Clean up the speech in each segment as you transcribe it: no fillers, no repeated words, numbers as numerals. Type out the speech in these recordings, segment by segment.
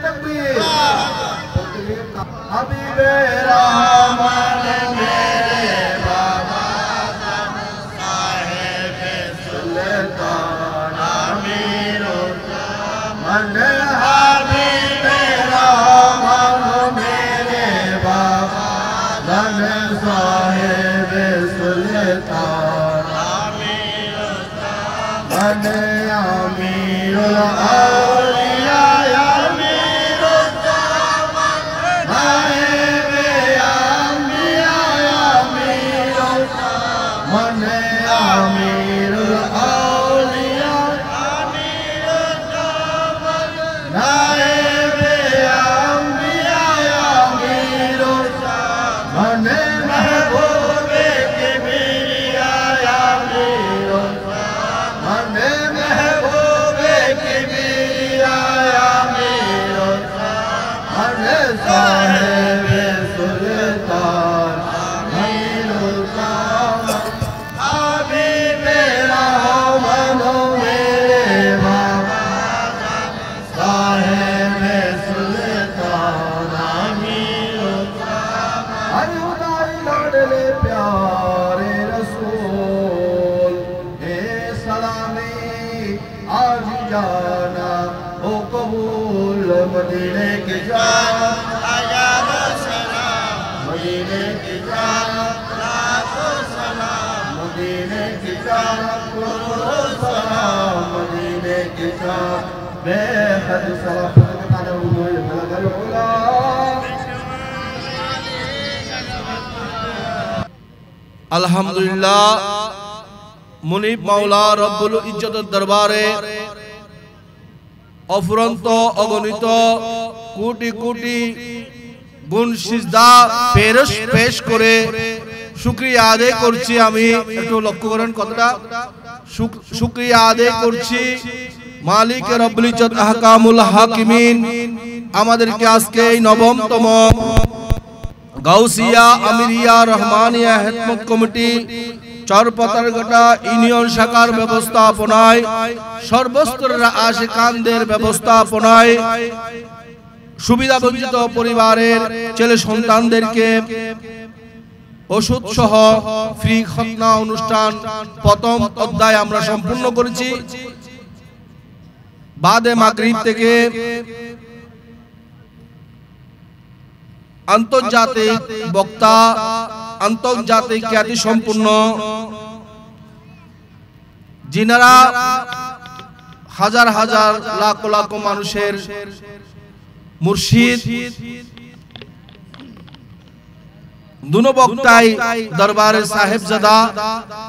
तकबीर हबीबे रहमान मेरे बाबा साहेब सुल्तान अमीर मन हबीबे रहमान मेरे बाबा साहेब सुल्तान अमीर मन अमीर मदीने की जान आयाबो सलाम मदीने की जान लाखो सलाम मदीने की जान करोड़ो सलाम मदीने की जान बेहद सलाम पता हुए भला अल्हम्दुलिल्लाह मुनीब मौला रब्बुल इज्जतेर दरबारे অফুরন্ত অগণিত কোটি কোটি গুণ সিজদা পেশ করে শুকরিয়া আদায় করছি। আমি একটু লক্ষ্য করেন কতটা শুকরিয়া আদায় করছি মালিক রব্বুল ইজ্জত আহকামুল হাকিমিন আমাদেরকে আজকে এই নবমতম গাউসিয়া আমিরিয়া রহমানিয়া হিদমত কমিটি চরপতারঘাটা ইউনিয়ন শাখার ব্যবস্থাপনায় সর্বস্তরের আশিকানদের ব্যবস্থাপনায় সুবিধাবঞ্চিত পরিবারের ছেলে সন্তানদেরকে ওষুধ সহ ফ্রি খতনা অনুষ্ঠান প্রথম অধ্যায় আমরা সম্পূর্ণ করেছি। বাদে মাগরিব থেকে আন্তর্জাতিক বক্তা আন্তর্জাতিক খ্যাতি সম্পন্ন যিনারা হাজার হাজার লাখ লাখ মানুষের মুর্শিদ দুনো বক্তাই দরবারে সাহেবজাদা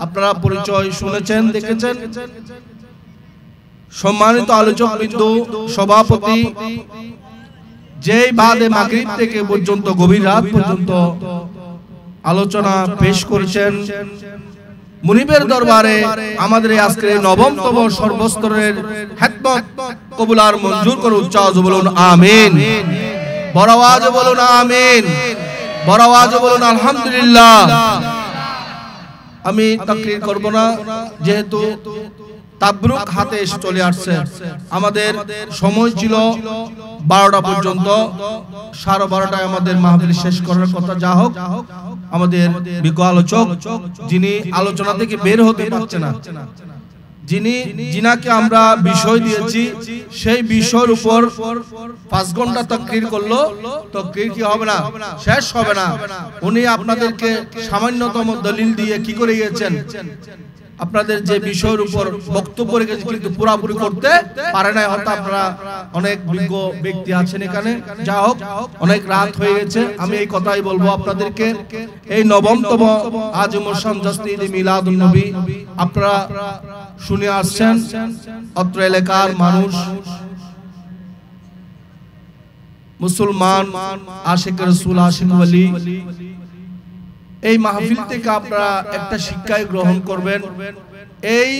আপনারা পরিচয় শুনেছেন দেখেছেন। সম্মানিত আলোচক বিন্দু সভাপতি যেই বাদে মাগরিব থেকে পর্যন্ত গভীর রাত পর্যন্ত আলোচনা পেশ করেছেন মুনিবের দরবারে আমাদের আজকে নবমতম সর্বস্তরের হিদমত কবুল আর মঞ্জুর করে উচ্চ আওয়াজে বলুন আমিন, বড় আওয়াজে বলুন আমিন, বড় আওয়াজে বলুন আলহামদুলিল্লাহ। আমি তাকরীর করব না যেহেতু তাবরুক হাতে এসে চলে আসছে। আমাদের সময় ছিল 12টা পর্যন্ত, 12:30টায় আমাদের মাহফিল শেষ করার কথা। যা হোক আমাদের বিজ্ঞ আলোচক যিনি আলোচনা থেকে বের হতে পারছে না, যিনাকে আমরা বিষয় দিয়েছি সেই বিষয়ের উপর 5 ঘন্টা তাকরীর করলো, তাকরীর কি হবে না, শেষ হবে না। উনি আপনাদেরকে সামান্যতম দলিল দিয়ে কি করে গিয়েছেন, আপনাদের যে বিষয়ের উপর বক্তব্য রেখেছে কিন্তু পুরোপুরি করতে পারে না। হয়তো আপনারা অনেক বিজ্ঞ ব্যক্তি আছেন এখানে। যা হোক অনেক রাত হয়ে গেছে, আমি এই কথাই বলবো আপনাদেরকে। এই নবমতম আজম শামজাস্তি ঈদ মিলাদুন নবী আপনারা শুনে আসছেন। অত্র এলাকার মানুষ মুসলমান আশিক রাসূল আশিক ওয়ালি এই মাহফিল থেকে আপনারা একটা শিক্ষা গ্রহণ করবেন। এই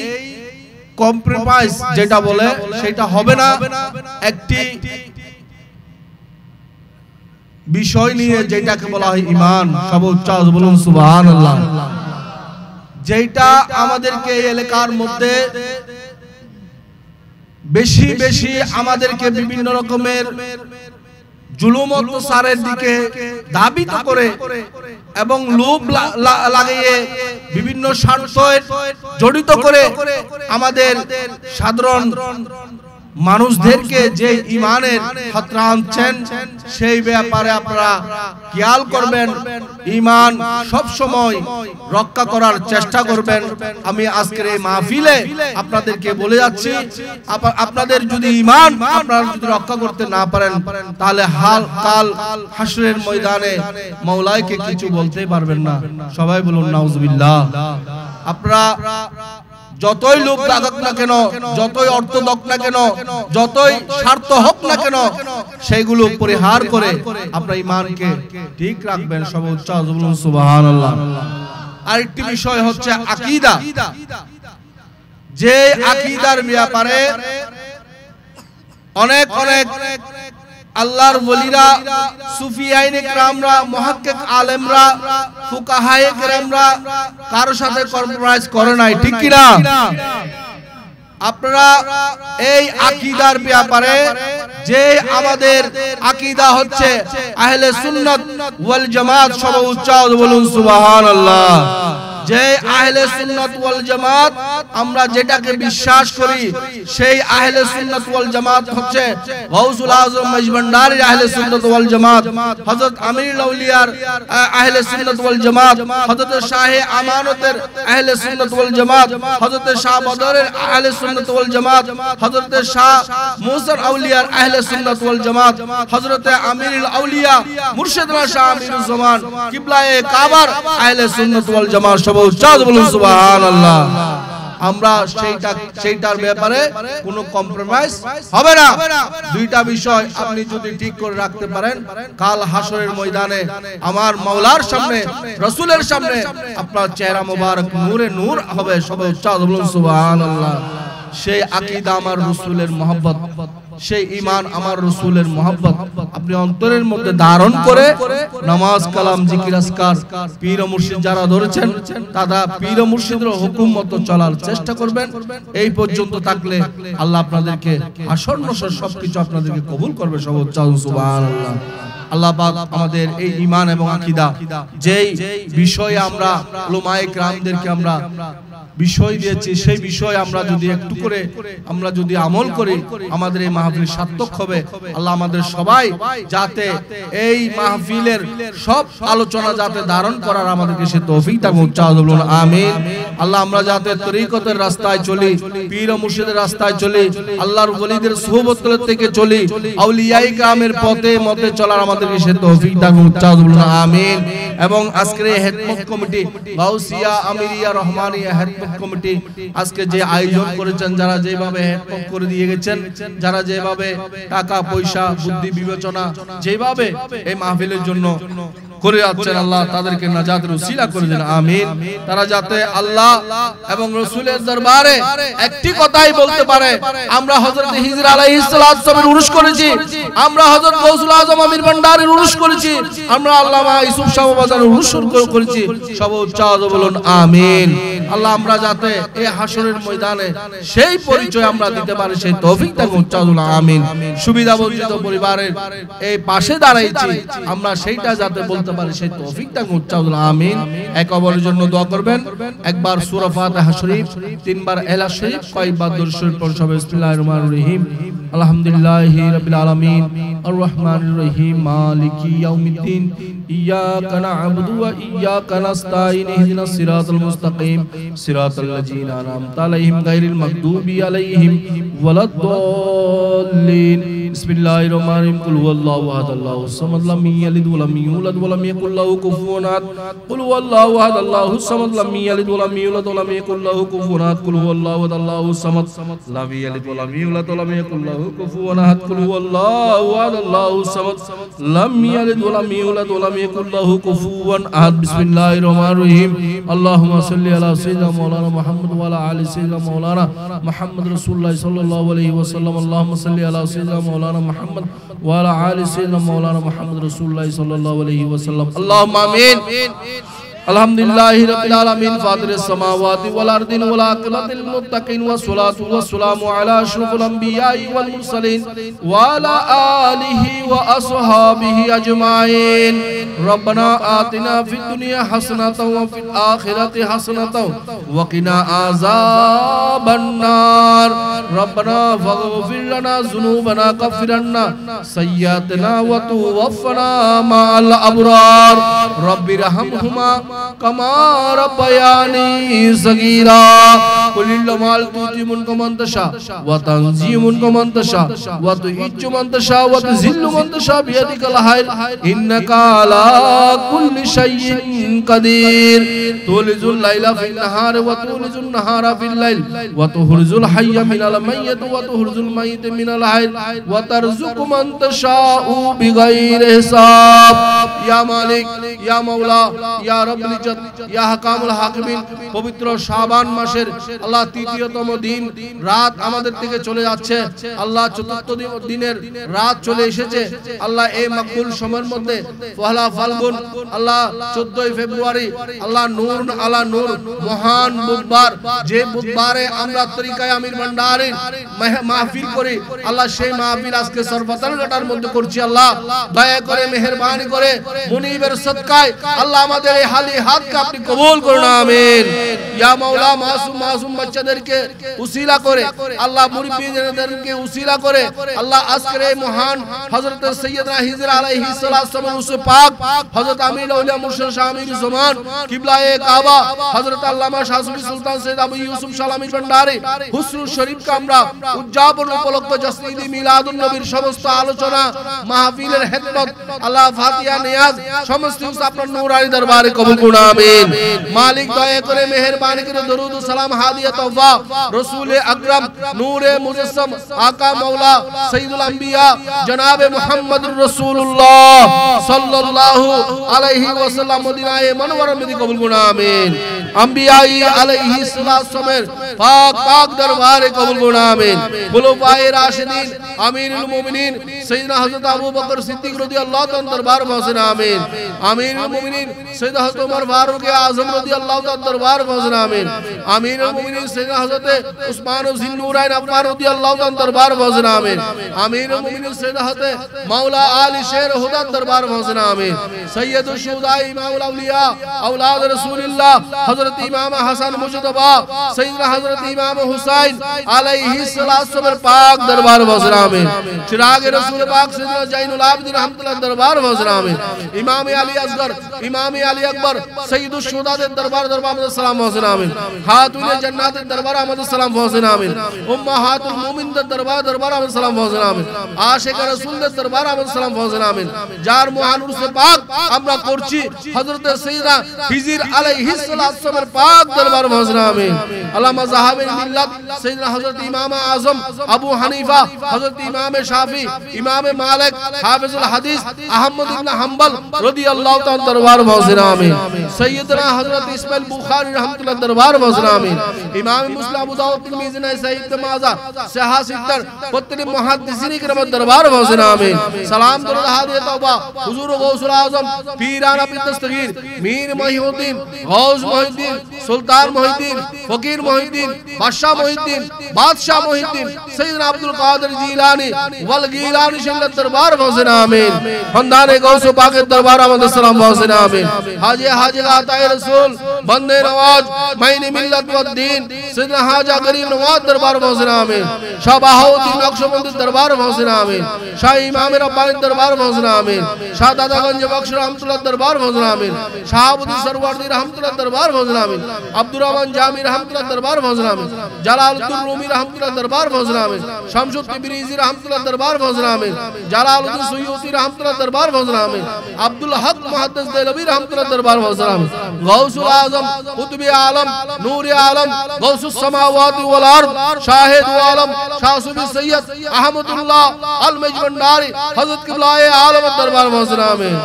কম্প্রোমাইজ যেটা বলে সেটা হবে না। একটি বিষয় নিয়ে যেটাকে বলা হয় ঈমান, সর্বোচ্চ বলুন সুবহানাল্লাহ, যেটা আমাদেরকে এই এলাকার মধ্যে বেশি বেশি আমাদেরকে বিভিন্ন রকমের জুলুম অত্যাচারের দিকে ধাবিত করে এবং লোভ লাগিয়ে বিভিন্ন স্বার্থে জড়িত করে আমাদের সাধারণ মানুষদেরকে যে ঈমানের খতরা আনছেন সেই ব্যাপারে আপনারা খেয়াল করবেন, ঈমান সব সময় রক্ষা করার চেষ্টা করবেন। আমি আজকের এই মাহফিলে আপনাদেরকে বলে যাচ্ছি, আপনাদের যদি ঈমান আপনারা যদি রক্ষা করতে না পারেন তাহলে কাল হাসরের ময়দানে মাওলাকে কিছু বলতে পারবেন না। সবাই বলুন নাউজুবিল্লাহ। আপনারা যতই লোক লাগাক না কেন, যতই অর্থ দক না কেন, যতই স্বার্থ হোক না কেন, সেইগুলো পরিহার করে আপনার ঈমানকে ঠিক রাখবেন। সব উচ্চ বলুন সুবহানাল্লাহ। আরেকটি বিষয় হচ্ছে আকীদা। যে আকীদার ব্যাপারে অনেক অনেক আল্লাহর ওলিরা, সুফিয়ায়ে কেরামরা, মুহাক্কিক আলেমরা, ফুকাহায়ে কেরামরা কারো সাথে কম্প্রোমাইজ করে নাই, ঠিক কি না? আপনারা এই আকীদার ব্যাপারে যে আমাদের আকীদা হচ্ছে আহলে সুন্নাত ওয়াল জামাত, সব উচ্চ বলুন সুবহানাল্লাহ। যে আহলে সুন্নাত ওয়াল জামাত আমরা যেটাকে বিশ্বাস করি সেই আহলে সুন্নাত ওয়াল জামাত হচ্ছে গাউসুল আজম মজবন্ডারির আহলে সুন্নাত ওয়াল জামাত, হযরত আমিরুল আউলিয়ার আহলে সুন্নাত ওয়াল জামাত, হযরত শাহে আমানতের আহলে সুন্নাত ওয়াল জামাত, হযরত শাহ বদরের আহলে সুন্নাত ওয়াল জামাত, হযরত শাহ মুসার আউলিয়ার আহলে সুন্নাত ওয়াল জামাত, হযরত আমিরুল আউলিয়া মুর্শিদুল্লাহ শাহ আমিরুজ জামান কিবলায়ে কাবার আহলে সুন্নাত ওয়াল জামাত। বলুন সুবহানাল্লাহ। আমরা সেইটার ব্যাপারে কোনো কম্প্রোমাইজ হবে না। দুইটা বিষয় আপনি যদি ঠিক করে রাখতে পারেন, কাল হাসরের ময়দানে আমার মাওলার সামনে, রাসূলের সামনে আপনার চেহারা মোবারক নূরে নূর হবে। সবাই বলুন সুবহানাল্লাহ। সেই আকীদা আমার রাসূলের মহব্বত, সেই ঈমান আমার রাসূলের মহব্বত আপনি অন্তরের মধ্যে ধারণ করে নামাজ, কালাম, জিকির, আজকার, পীর ও মুর্শিদ যারা ধরেছেন তারা পীর ও মুর্শিদের হুকুম মতো চলার চেষ্টা করবেন। এই পর্যন্ত থাকলে আল্লাহ আপনাদেরকে আসন্ন সবকিছু আপনাদেরকে কবুল করবে। সব সুবহানাল্লাহ। আল্লাহ পাক আমাদের এই ঈমান এবং আকীদা যেই বিষয়ে আমরা উলামায়ে কেরামদেরকে আমরা বিষয় দিয়েছি, সেই বিষয় আমরা যদি একটু করে আমরা যদি আমল করি আমাদের এই মাহফিল সার্থক হবে। আল্লাহ আমাদের সবাই যাতে এই মাহফিলের সব আলোচনা যাতে ধারণ করার আমাদেরকে সে তৌফিক দান করুন, আমিন। আল্লাহ আমরা যাতে তরিকতের রাস্তায় চলি, পীর ও মুর্শিদের রাস্তায় চলি, আল্লাহর ওলিদের সুহবত থেকে চলি, আউলিয়ায়ে কেরামের পথে মতে চলার আমাদেরকে সে তৌফিক দান করুন, আমিন। এবং আজকের এই হেদমত কমিটি, গাউসিয়া, আমিরিয়া, রহমানিয়া হেদমত কমিটি আজকে যে আয়োজন করেছেন, যারা যেভাবে হেদমত করে দিয়ে গেছেন, যারা যেভাবে টাকা পয়সা বুদ্ধি বিবেচনা যেভাবে এই মাহফিলের জন্য করে যাচ্ছেন, আল্লাহ তাদেরকে নাজাতের উসিলা করে দেন, আমিন। তারা যাতে আল্লাহ এবং রাসূলের দরবারে একটি কথাই বলতে পারে, আমরা হযরত হিজর আলাইহিস সালামের উরুস করেছি, আমরা হযরত গাউসুল আজম আমির ভান্ডারীর উরুস করেছি, আমরা আল্লামা ইউসুফ শাহ বাজারের উরুস করেছি। সব উচ্চারণ বলুন আমিন। আল্লাহ আমরা যাতে এই হাসরের ময়দানে সেই পরিচয় আমরা দিতে পারি সেই তৌফিক দান উচ্চারণ, আমিন। সুবিধা বঞ্চিত পরিবারের এই পাশে দাঁড়াইছি, আমরা সেইটা যাতে বলতে পারি সেই তৌফিক দান উচ্চারণ, আমিন। এক অপরের জন্য দোয়া করবেন। একবার সূরা ফাতিহা শরীফ, তিনবার ইখলাস শরীফ, কয়েকবার দরুদ শরীফ পড়ে সবাই বিসমিল্লাহির রহমানির রহিম। আলহামদুলিল্লাহি রাব্বিল আলামিন আর রহমানির রহিম মালিকি ইয়াউমিদ্দিন ইয়্যাকা না'বুদু ওয়া ইয়্যাকা নাস্তাঈন ইহদিনাস সিরাতাল মুস্তাকিম সিরাতাল লাযিনা আন'আমতা আলাইহিম গায়রিল মাগদুবি আলাইহিম ওয়ালাদ-দাল্লিন। বিসমিল্লাহির রহমানির রহিম। কুল হুয়াল্লাহু আহাদ আল্লাহুস সামাদ লাম ইয়ালিদ ওয়া লাম ইউলাদ ওয়া লাম ইয়াকুল লাহু কুফুওয়ান আহাদ। কুল হুয়াল্লাহু আহাদ আল্লাহুস সামাদ লাম ইয়ালিদ ওয়া লাম ইউলাদ ওয়া লাম ইয়াকুল লাহু কুফুওয়ান আহাদ। কুল হুয়াল্লাহু আহাদ আল্লাহুস সামাদ লাম ইয়ালিদ ওয়া লাম ইউলাদ ওয়া লাম ইয়াকুল লাহু কুফুওয়ান আহাদ। কুল হুয়াল্লাহু আহাদ আল্লাহুস সামাদ লাম ইয়ালিদ ওয়া লাম ইউলাদ ওয়া লাম ইয়াকুল লাহু কুফুওয়ান আহাদ। বিসমিল্লাহির রহমানির রহিম। আল্লাহুম্মা সাল্লি আলা সাইয়্যিদিনা মাওলানা মুহাম্মদ ওয়া আলা আলি সাইয়্যিদিনা মাওলানা মুহাম্মদ রাসূলুল্লাহ সাল্লাল্লাহু আলাইহি ওয়াসাল্লাম। আল্লাহুম্মা সাল্লি আলা সাইয়্যিদিনা মাওলানা মুহাম্মদ ওয়া আলা আলি সাইয়্যিদিনা মাওলানা মুহাম্মদ রাসূলুল্লাহ সাল্লাল্লাহু আলাইহি ওয়াসাল্লাম। আল্লাহুম্মা আমিন। अल्हम्दुलिल्लाहि रब्बिल आलमीन फातिरिस समावाति वल अर्दि वल आक़िबतिल मुत्तक़ीन वस्सलातु वस्सलामु अला अशरफिल अंबियाइ वल मुरसलीन व अला आलिहि व अस्हाबिहि अजमाइन। रब्बना आतिना फिद दुनिया हसनतन व फिल आखिरति हसनतन व क़िना अज़ाबन नार। रब्बना फ़ग़फ़िर लना ज़ुनूबना कफ़्फ़िर अन्ना सय्यिअतिना व तवफ़्फ़ना मअल अबरार। रब्बिरहमहुमा कमा रब्बयानी सगीरा। कुल्लिल माल तुति मुनको मंतशा व तंज़ी मुनको मंतशा व तुइज्जु मंतशा व तुज़िल्लु मंतशा बियदिकल खैर इन्नका अला कुल्लि शैइन कदीर। तुलिजुल लैला फिन नहार व तुलिजुन नहारा फिल लैल व तुखरिजुल हय्य मिनल मय्यत व तुखरिजुल मय्यत मिनल हय्य व तर्ज़ुक़ु मन तशाउ बिगैरि हिसाब। या मालिक या मौला या रब्बुल इज्जत या हकामुल हाकिमीन पवित्र शाबान मासेर আল্লাহ তৃতীয়তম দিন রাত আমাদের থেকে চলে যাচ্ছে আল্লাহ চতুর্থ দিনের রাত চলে এসেছে আল্লাহ এই মকবুল সময়ের মধ্যে পহেলা ফাল্গুন আল্লাহ 14 ফেব্রুয়ারি আল্লাহ নূর আলা নূর মহান বুধবার যে বুধবারে আমরা তরিকায়ে আমির ভান্ডারীর মাহফিল করি আল্লাহ সেই মাহফিল আজকে সরবতাল ঘাটার মধ্যে করছি আল্লাহ দয়া করে মেহেরবানি করে মুনিবের সদকায় আল্লাহ আমাদের এই হালি হাতকে আপনি কবুল করুন আমিন। ইয়া মাওলা মাসুম বাচ্চাদেরকে উসিলা করে আল্লাহ মুরব্বিদেরকে উসিলা করে আল্লাহ আজকের এই মহান হযরত সৈয়দনা হিজর আলাইহিস সালাম উসে পাক হযরত আমির আউলিয়া মুর্শিদ শাহ আমির জামান কিবলায়ে কাবা হযরত আল্লামা শাহ সুফি সুলতান সৈয়দ আবু ইউসুফ শালামি ভান্ডারী হুসনুল শরীফকে আমরা উদযাপন উপলক্ষে জসঈদ মিলাদুন নবীর সমস্ত আলোচনা মাহফিলের খেদমত আল্লাহ ফাতিহা নিয়াজ সমস্ত আপনার নূরানি দরবারে কবুল করুন আমিন। মালিক দয়া করে মেহেরবানি করে দরুদ ও সালাম হাদিয়া তওবা রাসূল আকরাম নূরে মুজাসসাম আকা মাওলা সাইয়্যিদুল আম্বিয়া জনাবে মুহাম্মদুর রাসূলুল্লাহ সাল্লাল্লাহু আলাইহি ওয়াসাল্লাম মদিনায়ে মুনাওয়ারার মধ্যে কবুল করুন আমিন। আম্বিয়াই আলাইহিস সালামের পাক দরবারে কবুল করুন আমিন। খুলাফায়ে রাশিদিন আমিরুল মুমিনিন সাইয়্যিদনা হযরত আবু বকর সিদ্দিক রাদিয়াল্লাহু তাআলা দরবার পৌঁছেন আমিন। আমিরুল মুমিনিন সৈয়দ হযরত ওমর ফারুক আযম রাদিয়াল্লাহু তাআলা দরবার পৌঁছেন আমিন। আমিরুল মুমিনিন সৈয়দ হযরত উসমান জিন্নুরাইন আফফান রাদিয়াল্লাহু তাআলা দরবার পৌঁছেন আমিন। আমিরুল মুমিনিন সৈয়দ হযরত মাওলা আলী শের হুদা দরবার পৌঁছেন আমিন। সৈয়দুশ শুহাদা ইমামুল আউলিয়া আওলাদ রাসূলুল্লাহ হযরত ইমাম হাসান মুজতবা সৈয়দনা হযরত ইমাম হুসাইন আলাইহিস সালামের পাক দরবার পৌঁছেন আমিন। চিরাগে রাসূল পাক সৈয়দনা জাইনুল আবিদিন রাহমাতুল্লাহ দরবার পৌঁছেন আমিন। ইমাম আলী আসগর ইমাম আলী আকবর সৈয়দুশ শুহাদাদের দরবার আমাদের সালাম পৌঁছেন আমিন। খাতুনে জান্নাতের দরবার আমাদের সালাম পৌঁছেন আমিন। উম্মাহাতুল মুমিনদের দরবার আমাদের সালাম পৌঁছেন আমিন। আশিক রাসূলদের দরবার আমাদের সালাম পৌঁছেন আমিন। যার মহান উরসে পাক আমরা করছি হযরত সাইয়্যিদনা হিজর আলাইহিস সালামের পাক দরবার পৌঁছেন আমিন। আল্লামা যাহাবুল মিল্লাত সাইয়্যিদনা হযরত ইমাম আযম আবু হানিফা হযরত ইমাম শাফি ইমাম মালিক হাফিজুল হাদিস আহমদ ইবনে হাম্বল রাদিয়াল্লাহু তাআলা দরবার পৌঁছেন আমিন। সাইয়্যিদনা হযরত ইসমাইল বুখারী রাহমাতুল্লাহ দরবার পৌঁছেন আমিন। ইমাম মুসলিম আবু দাউদ তিরমিজি নাসাঈ ইবনে মাজা সাহা সিদ্দার প্রত্যেক মুহাদ্দিসিন কিরামের দরবার পৌঁছেন আমিন। সালাম দরুদ হাদিয়া তওবা হুজুর গৌসুল আযম পীরানা পীর দস্তগীর মীর মহিউদ্দিন গৌস মহিউদ্দিন সুলতান মহিউদ্দিন ফকির মহিউদ্দিন বাদশা মহিউদ্দিন বাদশা মহিউদ্দিন সৈয়দনা আব্দুল কাদের জিলানী ওয়াল গিলানী শরীফের দরবার পৌঁছেন আমিন। খানদানে গৌস পাকের দরবার আমাদের সালাম পৌঁছেন আমিন। হাজি আতায়ে রাসূল বন্দে নওয়াজ মাইনে মিল্লাত ওয়াদ দ্বীন সৈয়দনা হাজা গরিব নওয়াজ দরবার পৌঁছেন আমিন। শাহ বাহাউদ্দিন নকশবন্দির দরবার পৌঁছেন আমিন। শাহ ইমাম রব্বানীর দরবার পৌঁছেন আমিন। শাহ দাদাগঞ্জ বখশ রহমাতুল্লাহ দরবার পৌঁছেন আমিন। শাহাবুদ্দিন সরওয়ার্দী রহমাতুল্লাহ দরবার পৌঁছেন আমিন। আব্দুর রহমান জামি রহমাতুল্লাহ দরবার পৌঁছেন আমিন। জালালউদ্দিন রুমি রহমাতুল্লাহ দরবার পৌঁছেন আমিন। শামসুদ তিবরিজি রহমাতুল্লাহ দরবার পৌঁছেন আমিন। জালালউদ্দিন সুয়ুতি রহমাতুল্লাহ দরবার পৌঁছেন আমিন। আব্দুল হক মুহাদ্দিস দেলবি রহমাতুল্লাহ দরবার পৌঁছেন আমিন। গাউসুল আযম কুতুবে আলম নূরে আলম গাউসুস সামাওয়াতি ওয়াল আরদ শাহিদ আলম শাহ সুফি সৈয়দ আহমদুল্লাহ আল মেজবান্ডারি হযরত কিবলায়ে আলম দরবার পৌঁছেন আমিন।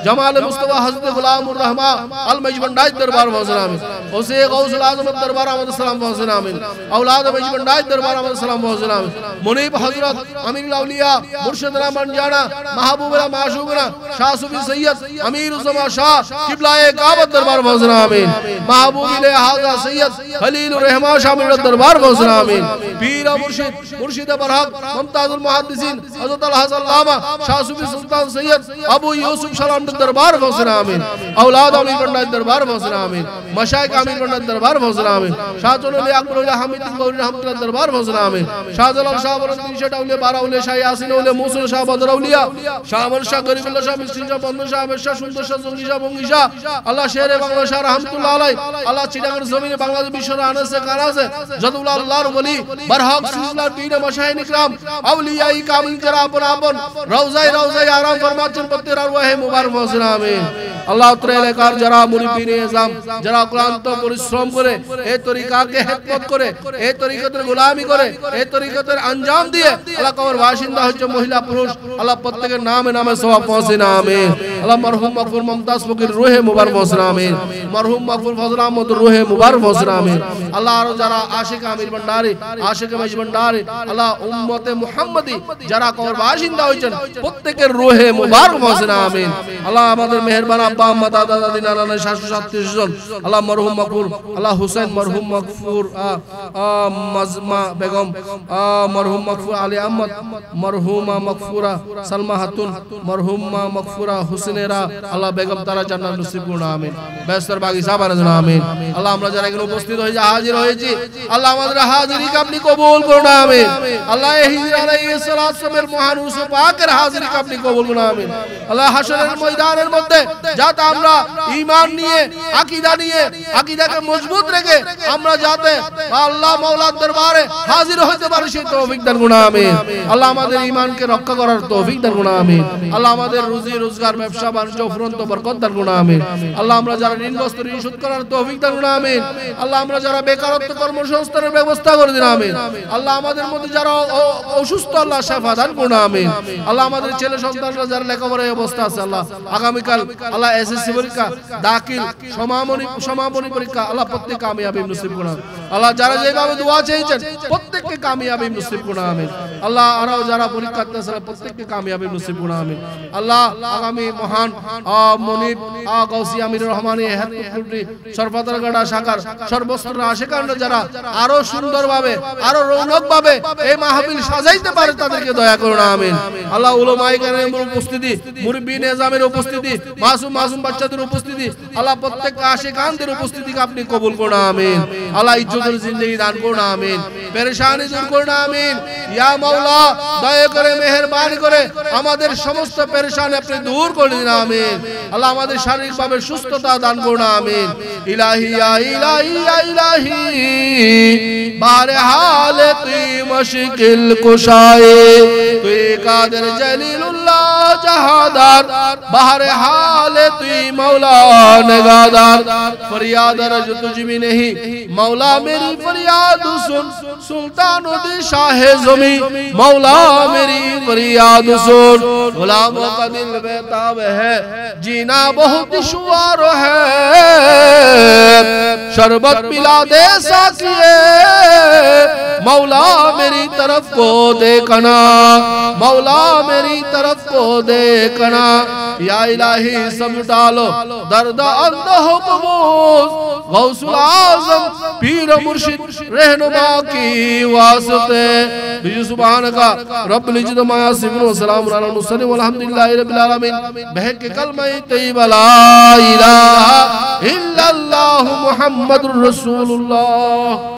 जमाल मुस्तफा हजरत गुलामुर रहमान अल मजबंडाई दरबार पहुंचना आमीन उसे गौसुल आजम दरबार अहमद सलाम पहुंचना आमीन औलाद मजबंडाई दरबार अहमद सलाम पहुंचना आमीन मुनीब हजरत अमीर औलिया मुर्शिद रहमान जाना महबूबना माशूकना शाह सूफी सैयद अमीर उस्मा शाह किबलाए काबत दरबार पहुंचना आमीन महबूबिले हाजा सैयद खलील रहमान शाह दरबार पहुंचना आमीन पीर मुर्शिद मुर्शिद बरहक मुमताजुल मुहद्दिसीन हजरत अल हज़ल्लामा शाह सूफी सुल्तान सैयद अबू यूसुफ सलाम दरबार पहुंचना आमीन औलाद अमीर बंडा दरबार पहुंचना आमीन मशाइख अमीर बंडा दरबार पहुंचना आमीन शाहजुल अकबर हमीद गौरी रहमतुल्लाह दरबार पहुंचना आमीन शाहजलाल शाह बरंदी शेट औलिया बारा औलिया शाह यासीन औलिया मूसा शाह बदर औलिया शाह अमर शाह गरीबुल्लाह शाह मिस्किन शाह बंदर शाह अमर शाह सुंदर शाह जंगी शाह बंगी शाह अल्लाह शेर बांग्ला शाह रहमतुल्लाह अलैह अल्लाह चिटागंज जमीन बांग्लादेश विश्व आने से काना से जदुल्लाह अल्लाह वली बरहक सिलसिला पीर मशाइख इकराम औलिया कामिल जरा अपन अपन रौज़ा आराम फरमाचन पत्ते रवा है मुबारक पहुंचना आमीन अल्लाह तआला कार जरा मुरीबिन निजाम जरा क्लांत परिश्रम करे ए तरीका के हिदमत करे ए तरीकातेर গোলামি করে এই তরিকতের अंजाम দিয়ে আল্লাহ কবর বাসিন্দা হচ্ছে মহিলা পুরুষ আল্লাহ প্রত্যেকের নামে নামে সওয়াব পৌঁছে না আমিন আল্লাহ মরহুম মাগফুর মুমতাজ ফকির রূহে মুবারক পৌঁছে না আমিন মরহুম মাগফুর ফজল আহমদ রূহে মুবারক পৌঁছে না আমিন আল্লাহ আর যারা আশিক আমির ভান্ডারী আশিক মজ ভান্ডারী আল্লাহ উম্মতে মুহাম্মদী যারা কবর বাসিন্দা হয়েছেন প্রত্যেকের রূহে মুবারক পৌঁছে না আমিন আল্লাহ আমাদের মেহেরবান আব্বা আম্মা দাদা দাদি নানা নানি শাশু আত্মীয় স্বজন আল্লাহ মরহুম মাগফুর আল্লাহ হুসাইন মরহুম মাগফুর মজমা বেগম মরহুম মাগফুর আলী আহমদ মরহুমা মাগফুরা সালমা খাতুন মরহুমা মাগফুরা হুসনেরা আল্লাহ বেগম তারা জান্নাত নসিব করুন আমিন বেহশতের বাগিচা বানান আমিন আল্লাহ আমরা যারা এখানে উপস্থিত হয়েছি হাজির হয়েছি আল্লাহ আমাদের হাজিরিকে আপনি কবুল করুন আমিন আল্লাহ হিজর আলাইহিস সালামের মহান রসূল পাকের হাজিরিকে আপনি কবুল করুন আমিন আল্লাহ হাশরের ময়দানের মধ্যে যাতে আমরা ঈমান নিয়ে আকীদা নিয়ে আকীদাকে মজবুত রেখে আমরা যাতে আল্লাহ মাওলার দরবারে হাজির হতে পারি সেই তৌফিক দান করুন আমিন আল্লাহ আমাদের ঈমানকে রক্ষা করার তৌফিক দান করুন আমিন আল্লাহ আমাদের রুজি রোজগার ব্যবসা বাণিজ্য ফুরন্ত বরকত দান করুন আমিন আল্লাহ আমরা যারা ঋণগ্রস্ত ঋণ শোধ করার তৌফিক দান করুন আমিন আল্লাহ আমরা যারা বেকারত্ব কর্মসংস্থানের ব্যবস্থা করে দিন আমিন আল্লাহ আমাদের মধ্যে যারা অসুস্থ আল্লাহ শিফা দান করুন আমিন আল্লাহ আমাদের ছেলে সন্তানরা যারা লেখাপড়ার অবস্থা আছে আল্লাহ আগামীকাল আল্লাহ এসএসসি পরীক্ষা দাখিল সমাপনী পরীক্ষা আল্লাহ প্রত্যেক কামিয়াবি নসিব করুন আল্লাহ যারা যেভাবে দোয়া চেয়েছেন প্রত্যেককে কামিয়াবি নসিব করুন আমিন আল্লাহ আরো যারা পরীক্ষা দিতেছে প্রত্যেককে কামিয়াবি নসিব করুন আমিন আল্লাহ আগামী মহান মনিব গাউসি আমির রহমানী হেদমতপুরি সরফাতরগাড়া শাখার সর্বস্তরের আশিকানরা যারা আরো সুন্দরভাবে আরো রৌনকভাবে এই মাহফিল সাজাইতে পারে তাদেরকে দয়া করুন আমিন আল্লাহ উলামায়ে কেরামের উপস্থিতি মুরব্বি নিজামের উপস্থিতি মাসুম বাচ্চাদের উপস্থিতি আল্লাহ প্রত্যেক আশিকানদের উপস্থিতিকে আপনি কবুল করুন আমিন আল্লাহ ইজ্জতের জিন্দেগি দান করুন আমিন পেরেশানি দূর করুন আমিন ইয়া মাওলা দয়া করে মেহেরবানি করে আমাদের সমস্ত পেরেশানি আপনি দূর করে দিন আমিন আল্লাহ আমাদের শারীরিকভাবে সুস্থতা দান করুন আমিন ইলাহি ইয়া ইলাহি ইয়া ইলাহি বারে হালে তুই মুশকিল কুশায়ে তুই কাদের জলিলুল্লাহ জাহাদার বারে হালে তুই मौला निगादार फरियाद रज तुझ भी नहीं मौला मेरी फरियाद सुन सुल्तान दी शाह ज़मी मौला मेरी फरियाद सुन गुलामों का दिल बेताब है जीना बहुत दुश्वार है शरबत पिला दे साकिए मौला मेरी तरफ को देखना मौला मेरी तरफ को देखना या इलाही सब डालो दर्द अंदह कबूल गौसुल आज़म पीर मुर्शिद रहनुमा की वास्ते बिजु सुभान का रब्बुल इज्जत मा यासिफून व सलामुन अलल मुरसलीन वल्हम्दुलिल्लाहि रब्बिल आलमीन बहक के कलमा तय्यबा ला इलाहा इल्लल्लाहु मुहम्मदुर रसूलुल्लाह।